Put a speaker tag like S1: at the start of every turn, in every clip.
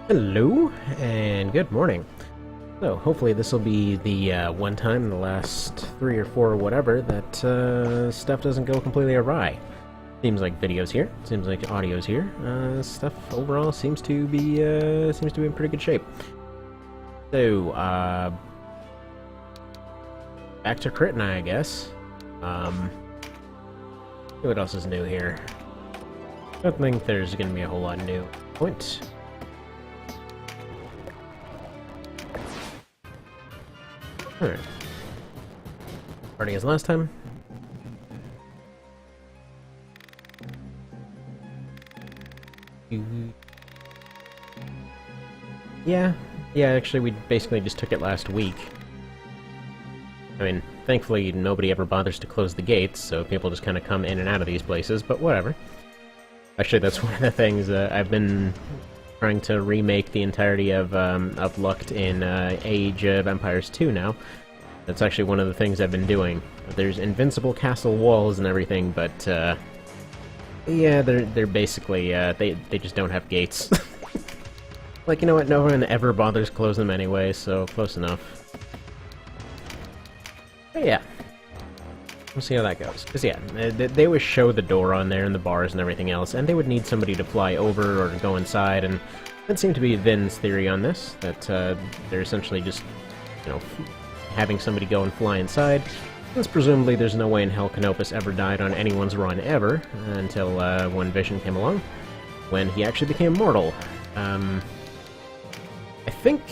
S1: Hello, and good morning. So, hopefully this will be the one time in the last 3 or 4 or whatever that stuff doesn't go completely awry. Seems like video's here, seems like audio's here. Stuff overall seems to be in pretty good shape. So, back to Coritanae, I guess. See what else is new here. I don't think there's gonna be a whole lot new. Point. Alright. Starting as last time. Yeah, actually we basically just took it last week. I mean, thankfully nobody ever bothers to close the gates, so people just kind of come in and out of these places, but whatever. Actually, that's one of the things I've been trying to remake the entirety of Lucked in Age of Empires 2 now. That's actually one of the things I've been doing. There's invincible castle walls and everything, but yeah, they're basically they just don't have gates. Like, you know what? No one ever bothers closing them anyway, so close enough. But yeah, we'll see how that goes. Because yeah, they always show the door on there and the bars and everything else, and they would need somebody to fly over or go inside, and that seemed to be Vin's theory on this, that they're essentially just, you know, having somebody go and fly inside, since presumably there's no way in hell Canopus ever died on anyone's run ever, until one Vision came along, when he actually became mortal. I think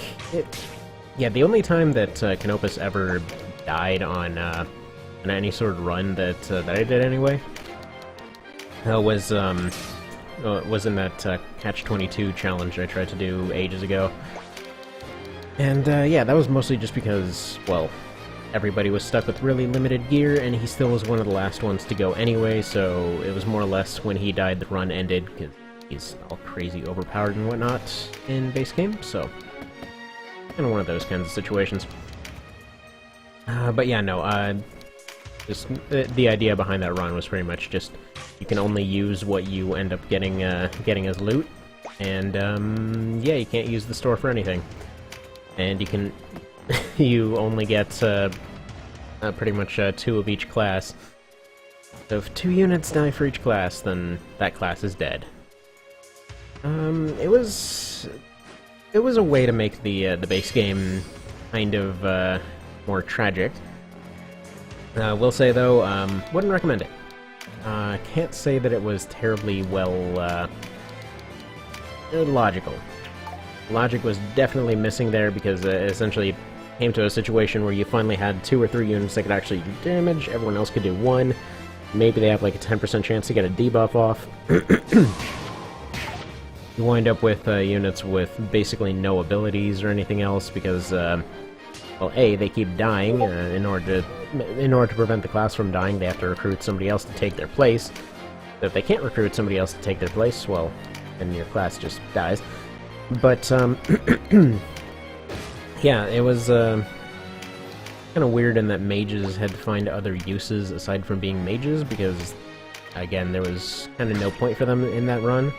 S1: yeah, the only time that Canopus ever died on any sort of run that I did anyway was in that Catch-22 challenge I tried to do ages ago. And yeah, that was mostly just because, well, everybody was stuck with really limited gear, and he still was one of the last ones to go anyway, so it was more or less when he died the run ended, because he's all crazy overpowered and whatnot in base game, so kind of one of those kinds of situations. But yeah, no, just the idea behind that run was pretty much just you can only use what you end up getting as loot, and yeah, you can't use the store for anything. And you can you only get pretty much 2 of each class. So if 2 units die for each class, then that class is dead. It was a way to make the base game kind of more tragic. Will say though, wouldn't recommend it. Can't say that it was terribly well logical. Logic was definitely missing there, because essentially it came to a situation where you finally had 2 or 3 units that could actually do damage, everyone else could do 1. Maybe they have like a 10% chance to get a debuff off. You wind up with units with basically no abilities or anything else, because well, A, they keep dying. In order to prevent the class from dying, they have to recruit somebody else to take their place. So if they can't recruit somebody else to take their place, well, then your class just dies. But yeah, it was kind of weird in that mages had to find other uses aside from being mages, because again, there was kind of no point for them in that run.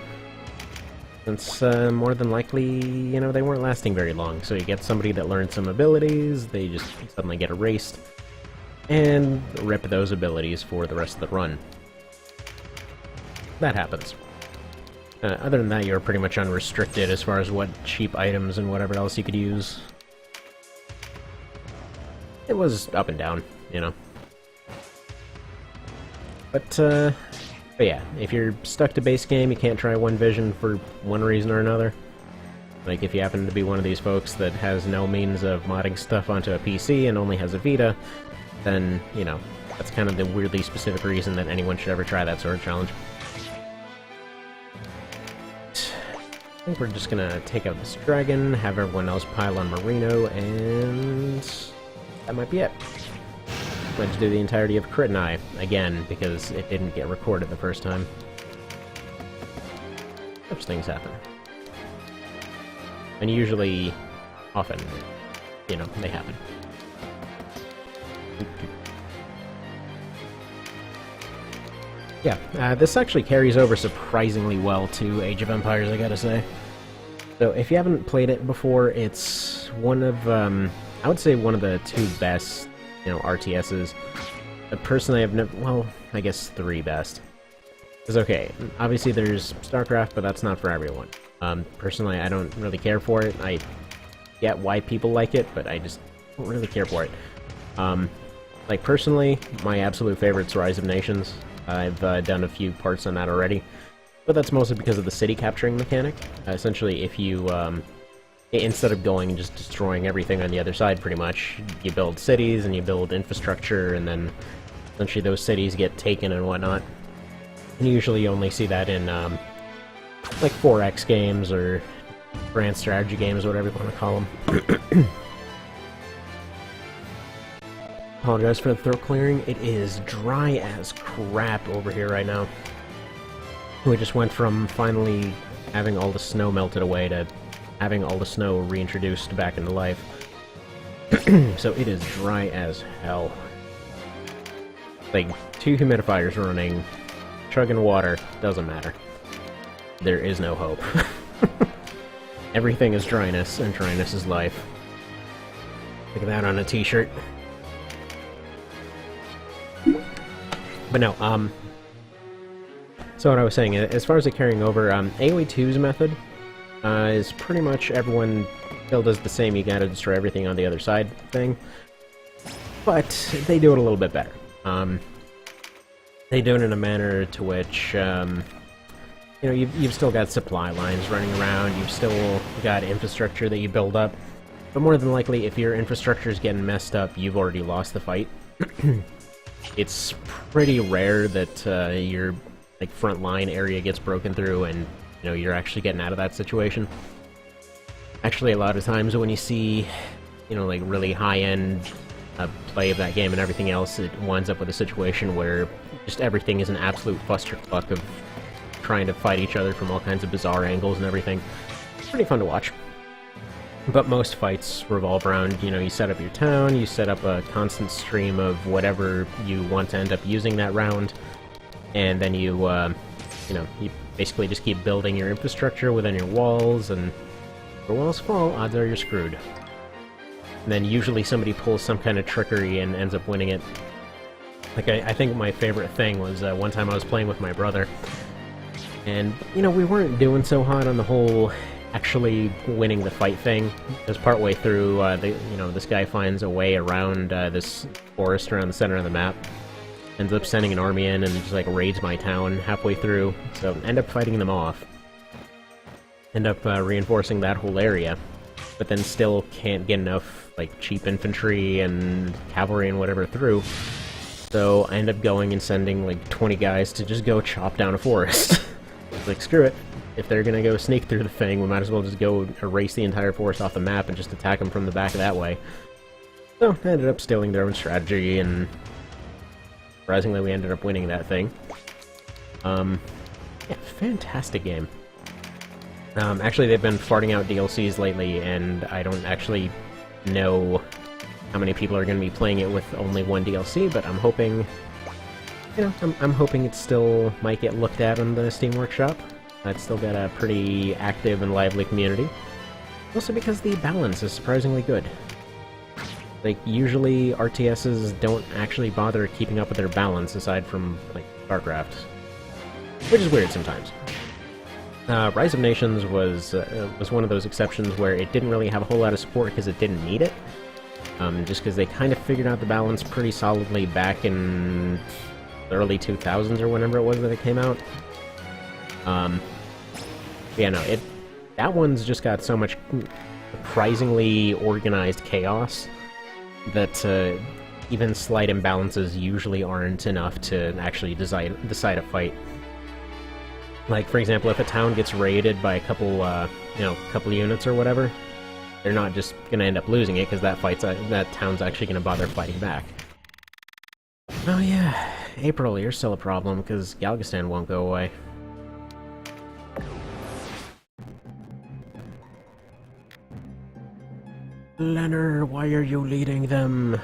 S1: Since more than likely, you know, they weren't lasting very long. So you get somebody that learned some abilities, they just suddenly get erased, and rip those abilities for the rest of the run. That happens. Other than that, you're pretty much unrestricted as far as what cheap items and whatever else you could use. It was up and down, you know. But yeah, if you're stuck to base game, you can't try One Vision for one reason or another. Like, if you happen to be one of these folks that has no means of modding stuff onto a PC and only has a Vita, then, you know, that's kind of the weirdly specific reason that anyone should ever try that sort of challenge. I think we're just gonna take out this dragon, have everyone else pile on Marino, and that might be it. Let's do the entirety of Coritanae again, because it didn't get recorded the first time. Such things happen. And usually, often, you know, they happen. Yeah, this actually carries over surprisingly well to Age of Empires, I gotta say. So if you haven't played it before, it's one of, I would say one of the two best, RTSs. Personally, I've never, well, I guess three best. Because, okay, obviously there's StarCraft, but that's not for everyone. Personally, I don't really care for it. I get why people like it, but I just don't really care for it. Like, personally, my absolute favorite's Rise of Nations. I've done a few parts on that already. But that's mostly because of the city capturing mechanic. Essentially, if you, instead of going and just destroying everything on the other side, pretty much, you build cities and you build infrastructure, and then essentially those cities get taken and whatnot. And you usually only see that in, like 4X games or grand strategy games, or whatever you want to call them. Apologize for the throat clearing. It is dry as crap over here right now. We just went from finally having all the snow melted away to having all the snow reintroduced back into life. So it is dry as hell. Like, 2 humidifiers running, chugging water, doesn't matter. There is no hope. Everything is dryness, and dryness is life. Look at that on a t-shirt. But no, so what I was saying, as far as it carrying over, AoE 2's method is pretty much everyone still does the same, you gotta destroy everything on the other side thing, but they do it a little bit better. They do it in a manner to which, you've still got supply lines running around, you've still got infrastructure that you build up, but more than likely, if your infrastructure is getting messed up, you've already lost the fight. It's pretty rare that your front line area gets broken through and you're actually getting out of that situation. Actually, a lot of times when you see like really high-end play of that game and everything else, it winds up with a situation where just everything is an absolute clusterfuck of trying to fight each other from all kinds of bizarre angles and everything. It's pretty fun to watch. But most fights revolve around, you set up your town, you set up a constant stream of whatever you want to end up using that round, and then you basically just keep building your infrastructure within your walls, and if your walls fall, odds are you're screwed. And then usually somebody pulls some kind of trickery and ends up winning it. Like, I think my favorite thing was one time I was playing with my brother, and, we weren't doing so hot on the whole actually winning the fight thing, because partway through, this guy finds a way around this forest around the center of the map, ends up sending an army in and just raids my town halfway through, so end up fighting them off. End up reinforcing that whole area, but then still can't get enough cheap infantry and cavalry and whatever through, so I end up going and sending 20 guys to just go chop down a forest. Screw it. If they're gonna go sneak through the thing, we might as well just go erase the entire forest off the map and just attack them from the back that way. So, I ended up stealing their own strategy, and surprisingly we ended up winning that thing. Yeah, fantastic game. Actually, they've been farting out DLCs lately, and I don't actually know how many people are gonna be playing it with only one DLC, but I'm hoping, I'm hoping it still might get looked at on the Steam Workshop. It's still got a pretty active and lively community. Also because the balance is surprisingly good. Usually RTSs don't actually bother keeping up with their balance aside from, StarCraft. Which is weird sometimes. Rise of Nations was one of those exceptions where it didn't really have a whole lot of support because it didn't need it. Just because they kind of figured out the balance pretty solidly back in the early 2000s or whenever it was that it came out. Yeah, no, that one's just got so much surprisingly organized chaos that even slight imbalances usually aren't enough to actually decide a fight. For example, if a town gets raided by a couple units or whatever, they're not just gonna end up losing it because that town's actually gonna bother fighting back. Oh yeah, April, you're still a problem because Galgistan won't go away. Leonard, why are you leading them?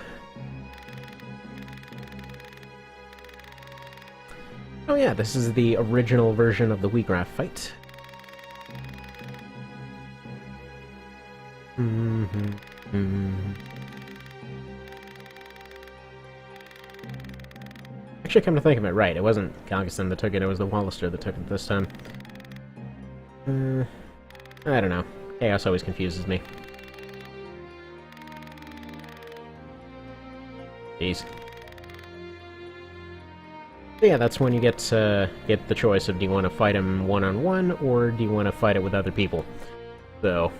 S1: Oh yeah, this is the original version of the Wheatgraph fight. Actually, come to think of it, right, it wasn't Galgaston that took it, it was the Wallister that took it this time. I don't know. Chaos always confuses me. Jeez. But yeah, that's when you get the choice of do you want to fight him one-on-one, or do you want to fight it with other people. So,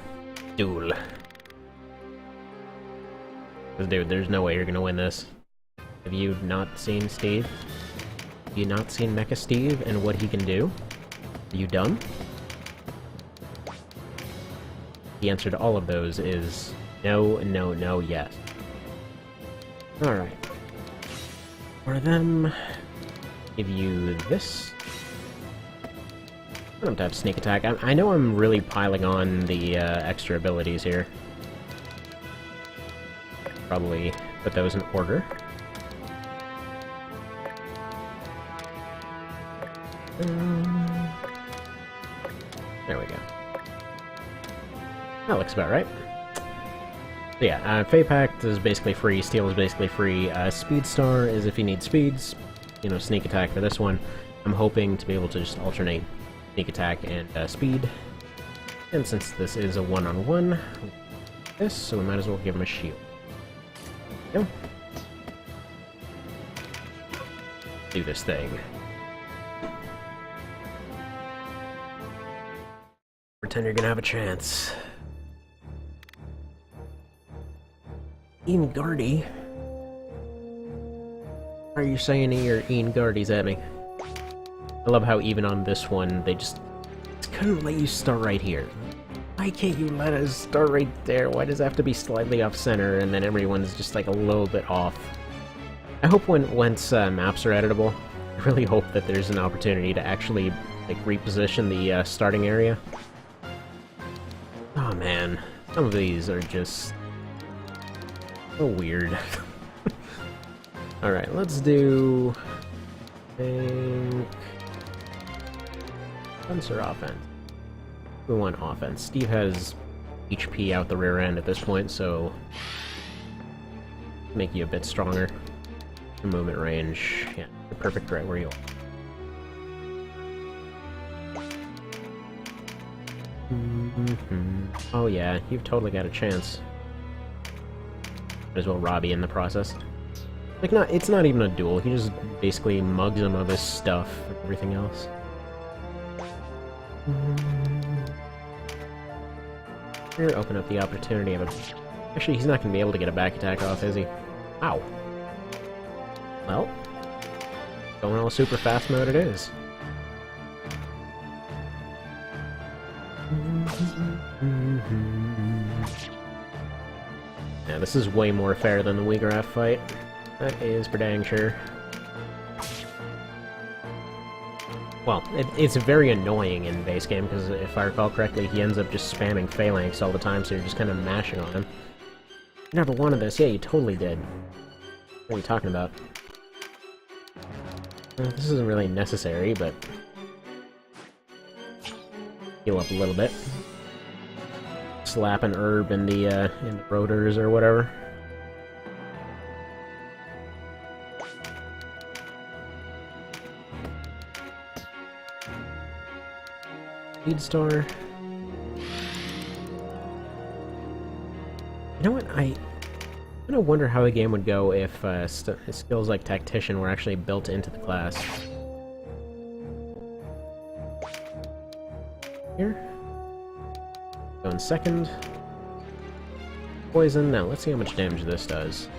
S1: duel. Because dude, there's no way you're gonna win this. Have you not seen Steve? Have you not seen Mecha Steve and what he can do? Are you dumb? The answer to all of those is no, no, no, yes. Alright. For them, give you this. I don't have sneak attack. I know I'm really piling on the extra abilities here. Probably put those in order. There we go. That looks about right. So yeah, Fey Pact is basically free, Steel is basically free, Speed Star is if you need speeds, you know, Sneak Attack for this one. I'm hoping to be able to just alternate Sneak Attack and speed. And since this is a one-on-one, this, so we might as well give him a shield. Go. Do this thing. Pretend you're gonna have a chance. Guardy? Are you saying your Guardies at me? I love how even on this one, they just couldn't let you start right here. Why can't you let us start right there? Why does it have to be slightly off-center and then everyone's just like a little bit off? I hope once maps are editable, I really hope that there's an opportunity to actually like reposition the starting area. Oh man, some of these are just so weird. Alright, let's do... Defense or offense? We want offense. Steve has HP out the rear end at this point, so... make you a bit stronger. Movement range, yeah, you're perfect right where you are. Oh yeah, you've totally got a chance. Might as well rob you in the process. Like, it's not even a duel, he just basically mugs him of his stuff and everything else. Here, open up the opportunity of a... Actually, he's not going to be able to get a back attack off, is he? Ow. Well, going all super fast mode it is. Yeah, this is way more fair than the Weegraph fight. That is for dang sure. Well, it's very annoying in base game, because if I recall correctly, he ends up just spamming Phalanx all the time, so you're just kind of mashing on him. You never wanted this. Yeah, you totally did. What are you talking about? Well, this isn't really necessary, but... heal up a little bit. Slap an herb in the rotors or whatever. Speed Star. You know what? I kind of wonder how the game would go if skills like Tactician were actually built into the class. Here. Go in second. Poison. Now, let's see how much damage this does.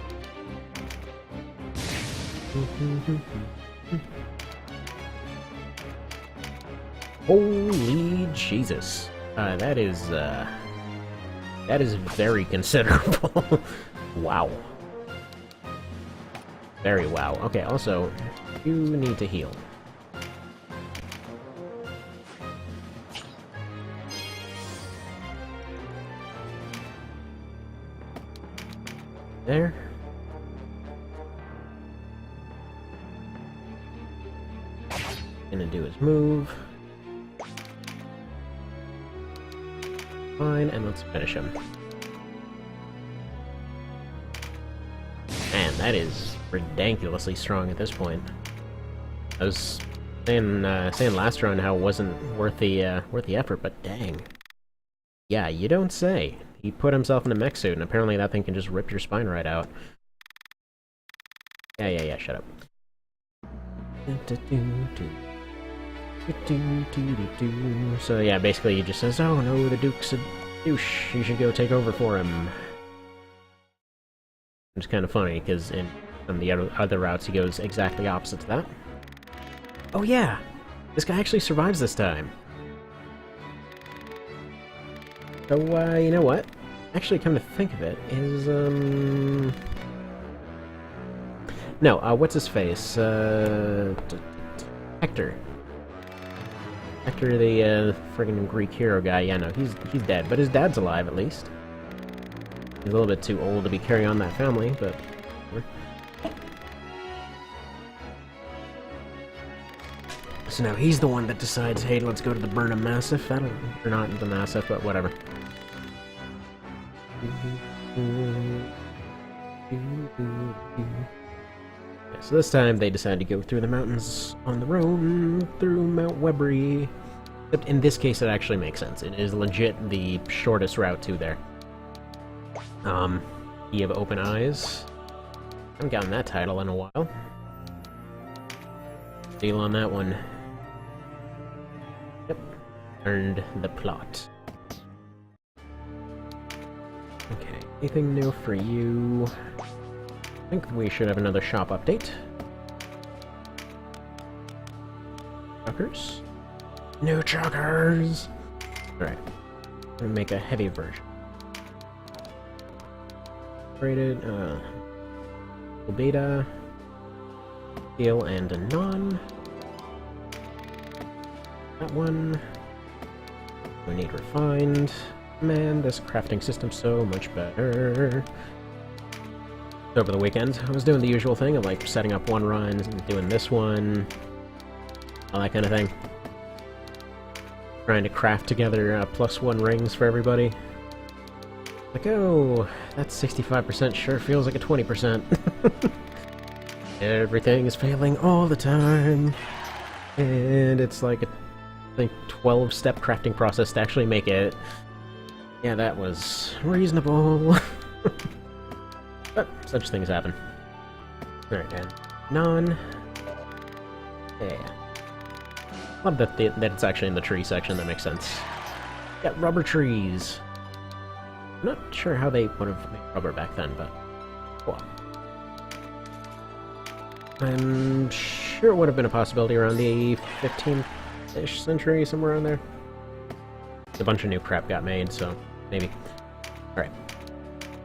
S1: Holy Jesus. That is very considerable. Wow. Very wow. Okay, also, you need to heal. There. Gonna do his move. Fine, and let's finish him. that is ridiculously strong at this point. I was saying last run how it wasn't worth the effort, but dang. Yeah, you don't say. He put himself in a mech suit, and apparently that thing can just rip your spine right out. Yeah, shut up. So yeah, basically he just says, oh no, the Duke's a douche, you should go take over for him. It's kind of funny, because on the other routes he goes exactly opposite to that. Oh yeah! This guy actually survives this time! So, you know what? Actually, come to think of it, is, no, what's his face? Hector. Hector, the, friggin' Greek hero guy, yeah, no, he's dead, but his dad's alive, at least. He's a little bit too old to be carrying on that family, but... So now he's the one that decides, hey, let's go to the Burnham Massif. Or not the Massif, but whatever. So this time they decide to go through the mountains on their own, through Mount Webbery. Except in this case it actually makes sense. It is legit the shortest route to there. You have Open Eyes. I haven't gotten that title in a while. Deal on that one. Yep. Earned the plot. Okay, anything new for you? I think we should have another shop update. Truckers? New truckers! Alright. I'm gonna make a heavy version. Rated, beta, steel, and a non. That one. We need refined. Man, this crafting system's so much better. Over the weekend, I was doing the usual thing of like setting up one run, doing this one, all that kind of thing. Trying to craft together +1 rings for everybody. Like, oh, that 65% sure feels like a 20%. Everything is failing all the time. And it's like a, I think, 12-step crafting process to actually make it. Yeah, that was reasonable. But such things happen. Alright, and non. Yeah. Love that it's actually in the tree section, that makes sense. Got rubber trees. I'm not sure how they would have made rubber back then, but cool. I'm sure it would have been a possibility around the 15th-ish century, somewhere around there. A bunch of new crap got made, so maybe. Alright.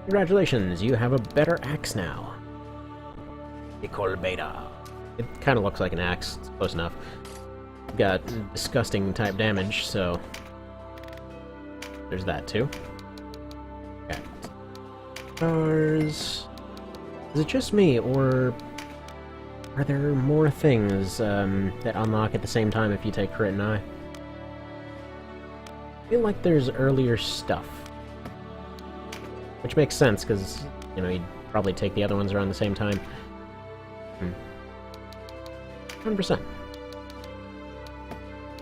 S1: Congratulations, you have a better axe now. Ecol Beta. It kind of looks like an axe, it's close enough. Got disgusting type damage, so there's that too. Okay. Stars. Is it just me, or are there more things that unlock at the same time if you take Coritanae? I feel like there's earlier stuff. Which makes sense, because, you know, you'd probably take the other ones around the same time. 100%.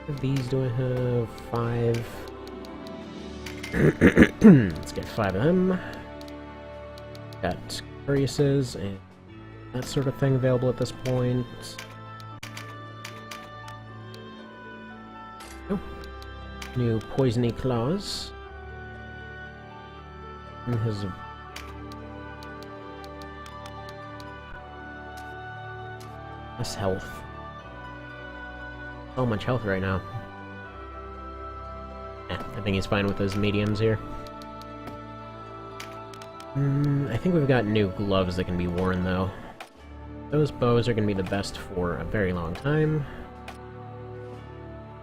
S1: Of these do I have 5? Let's get 5 of them. Got Curiouses and that sort of thing available at this point. Oh. New Poisony Claws. And his less health. So much health right now. I think he's fine with his mediums here. I think we've got new gloves that can be worn, though. Those bows are going to be the best for a very long time.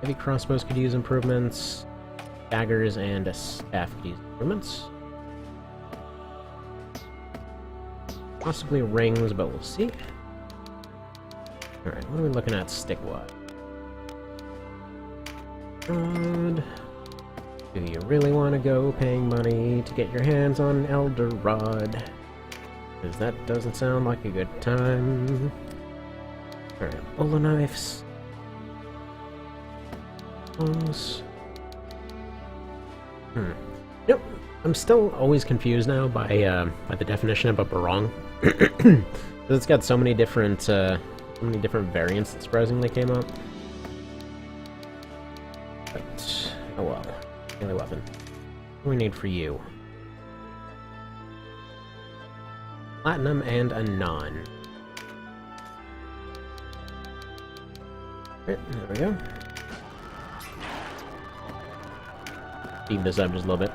S1: Heavy crossbows could use improvements. Daggers and a staff could use improvements. Possibly rings, but we'll see. Alright, what are we looking at stick-wise? God. Do you really want to go paying money to get your hands on an Elder Rod? Because that doesn't sound like a good time. Alright, bolo knives. Close. Yep, I'm still always confused now by the definition of a barong. Because it's got so many different variants that surprisingly came up. But, oh well. Melee weapon. What do we need for you? Platinum and a non. Right, there we go. Speed this up just a little bit.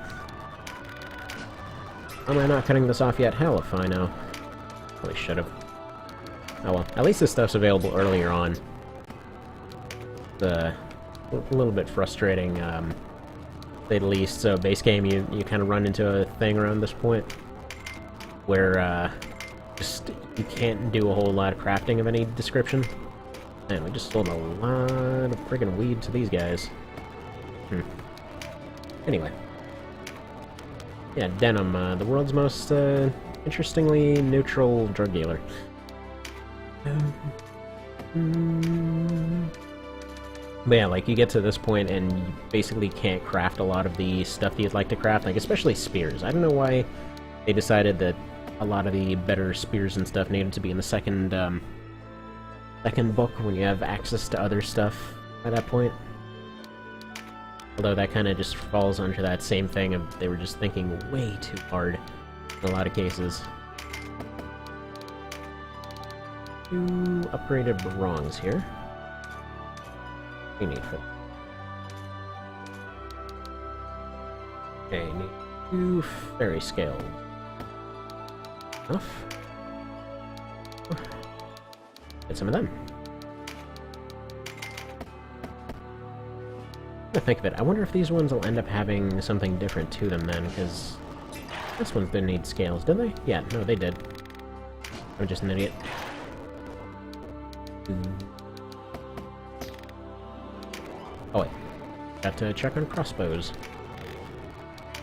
S1: Why am I not cutting this off yet? Hell if I know. Probably should've. Oh well, at least this stuff's available earlier on. It's a little bit frustrating, to say the least. So base game, you kind of run into a thing around this point where just you can't do a whole lot of crafting of any description. Man, we just sold a lot of friggin' weed to these guys. Anyway. Yeah, Denim, the world's most interestingly neutral drug dealer. But yeah, like, you get to this point and you basically can't craft a lot of the stuff that you'd like to craft, like, especially spears. I don't know why they decided that a lot of the better spears and stuff needed to be in the second book when you have access to other stuff at that point. Although that kind of just falls under that same thing of they were just thinking way too hard in a lot of cases. 2 upgraded barongs here. What do you need for that? Okay, need 2 fairy scales. Enough. Get some of them. To think of it, I wonder if these ones will end up having something different to them then, because this one didn't need scales, did they? Yeah, no, they did. I'm just an idiot. Oh wait, got to check on crossbows.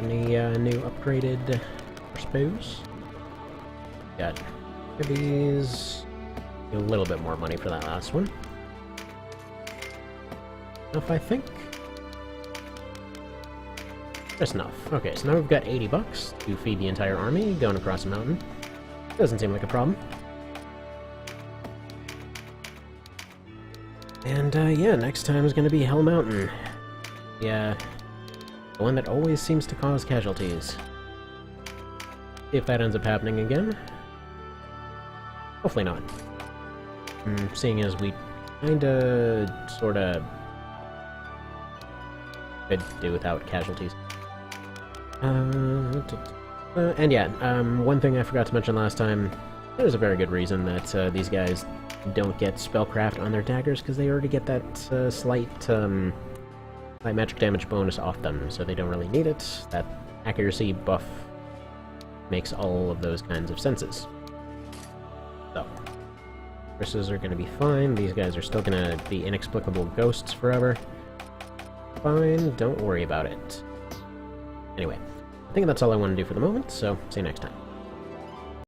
S1: Any new upgraded crossbows? Got these. A little bit more money for that last one. Enough, I think. Just enough. Okay, so now we've got 80 bucks to feed the entire army going across a mountain. Doesn't seem like a problem. And, yeah, next time is gonna be Hell Mountain. Yeah, the one that always seems to cause casualties. See if that ends up happening again. Hopefully not. Seeing as we kinda, sorta, could do without casualties. And yeah, one thing I forgot to mention last time, there's a very good reason that these guys don't get spellcraft on their daggers, because they already get that slight magic damage bonus off them, so they don't really need it. That accuracy buff makes all of those kinds of senses. So, Chris's are gonna be fine, these guys are still gonna be inexplicable ghosts forever. Fine, don't worry about it. Anyway, I think that's all I want to do for the moment, so see you next time.